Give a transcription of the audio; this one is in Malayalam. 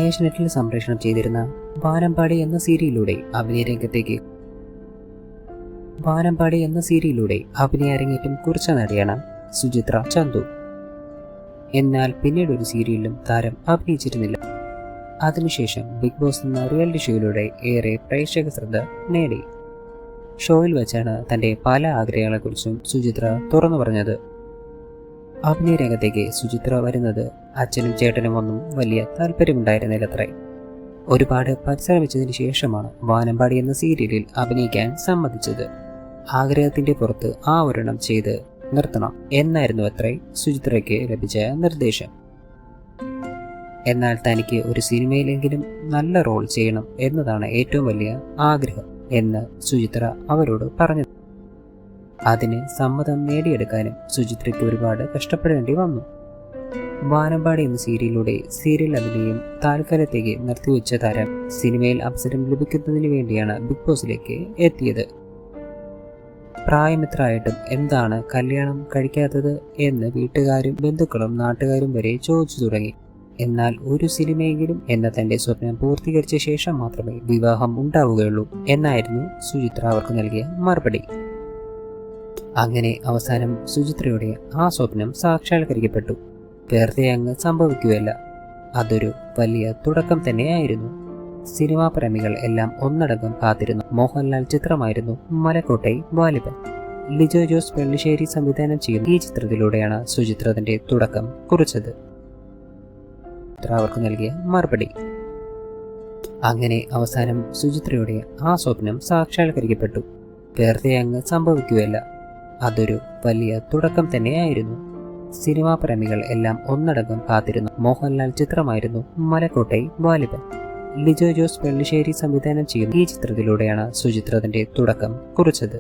ഏഷ്യനെറ്റിൽ സംപ്രേഷണം ചെയ്തിരുന്ന വാനമ്പാടി എന്ന സീരിയലിലൂടെ അഭിനയ അരങ്ങേറ്റം കുറിച്ച നടിയാണ് സുചിത്ര ചന്തു. എന്നാൽ പിന്നീട് ഒരു സീരിയലിലും താരം അഭിനയിച്ചിരുന്നില്ല. അതിനുശേഷം ബിഗ് ബോസ് എന്ന റിയാലിറ്റി ഷോയിലൂടെ ഏറെ പ്രേക്ഷക ശ്രദ്ധ നേടി. ഷോയിൽ വെച്ചാണ് തൻ്റെ പല ആഗ്രഹങ്ങളെക്കുറിച്ചും സുചിത്ര തുറന്നു പറഞ്ഞത്. അഭിനയ രംഗത്തേക്ക് സുചിത്ര വരുന്നത് അച്ഛനും ചേട്ടനും ഒന്നും വലിയ താല്പര്യമുണ്ടായിരുന്നില്ലത്രേ. ഒരുപാട് പരിശ്രമിച്ചതിന് ശേഷമാണ് വാനമ്പാടി എന്ന സീരിയലിൽ അഭിനയിക്കാൻ സമ്മതിച്ചത്. ആഗ്രഹത്തിന്റെ പുറത്ത് ആ ഒരെണ്ണം ചെയ്ത് നിർത്തണം എന്നായിരുന്നു അത്രേ സുചിത്രയ്ക്ക് ലഭിച്ച നിർദ്ദേശം. എന്നാൽ തനിക്ക് ഒരു സിനിമയിലെങ്കിലും നല്ല റോൾ ചെയ്യണം എന്നതാണ് ഏറ്റവും വലിയ ആഗ്രഹം എന്ന് സുചിത്ര അവരോട് പറഞ്ഞു. അതിന് സമ്മതം നേടിയെടുക്കാനും സുചിത്രയ്ക്ക് ഒരുപാട് കഷ്ടപ്പെടേണ്ടി വന്നു. വാനമ്പാടി എന്ന സീരിയലിലൂടെ സീരിയൽ അഭിനയം താൽക്കാലത്തേക്ക് നിർത്തിവെച്ച താരം സിനിമയിൽ അവസരം ലഭിക്കുന്നതിന് വേണ്ടിയാണ് ബിഗ് ബോസിലേക്ക് എത്തിയത്. പ്രായമിത്രയായിട്ടും എന്താണ് കല്യാണം കഴിക്കാത്തത് എന്ന് വീട്ടുകാരും ബന്ധുക്കളും നാട്ടുകാരും വരെ ചോദിച്ചു തുടങ്ങി. എന്നാൽ ഒരു സിനിമയെങ്കിലും എന്ന തന്റെ സ്വപ്നം പൂർത്തീകരിച്ച ശേഷം മാത്രമേ വിവാഹം ഉണ്ടാവുകയുള്ളൂ എന്നായിരുന്നു സുചിത്ര അവർക്ക് നൽകിയ മറുപടി. അങ്ങനെ അവസാനം സുചിത്രയുടെ ആ സ്വപ്നം സാക്ഷാത്കരിക്കപ്പെട്ടു. വെറുതെ അങ്ങ് സംഭവിക്കുകയല്ല, അതൊരു വലിയ തുടക്കം തന്നെയായിരുന്നു. സിനിമാ പ്രേമികൾ എല്ലാം ഒന്നടങ്കം കാത്തിരുന്നു മോഹൻലാൽ ചിത്രമായിരുന്നു മലക്കോട്ടെ വാലിബൻ. ലിജോ ജോസ് പെള്ളിശ്ശേരി സംവിധാനം ചെയ്യുന്ന ഈ ചിത്രത്തിലൂടെയാണ് സുചിത്ര തന്റെ തുടക്കം കുറിച്ചത്. അവർക്ക് നൽകിയ മറുപടി. അങ്ങനെ അവസാനം സുചിത്രയുടെ ആ സ്വപ്നം സാക്ഷാത്കരിക്കപ്പെട്ടു. വെറുതെ അങ്ങ് സംഭവിക്കുകയല്ല, അതൊരു വലിയ തുടക്കം തന്നെയായിരുന്നു. സിനിമാ പ്രേമികൾ എല്ലാം ഒന്നടങ്കം കാത്തിരുന്നു മോഹൻലാൽ ചിത്രമായിരുന്നു മലക്കോട്ടെ വാലിബൻ. ലിജോ ജോസ് പെള്ളിശ്ശേരി സംവിധാനം ചെയ്യുന്ന ഈ ചിത്രത്തിലൂടെയാണ് സുചിത്ര തന്റെ തുടക്കം കുറിച്ചത്.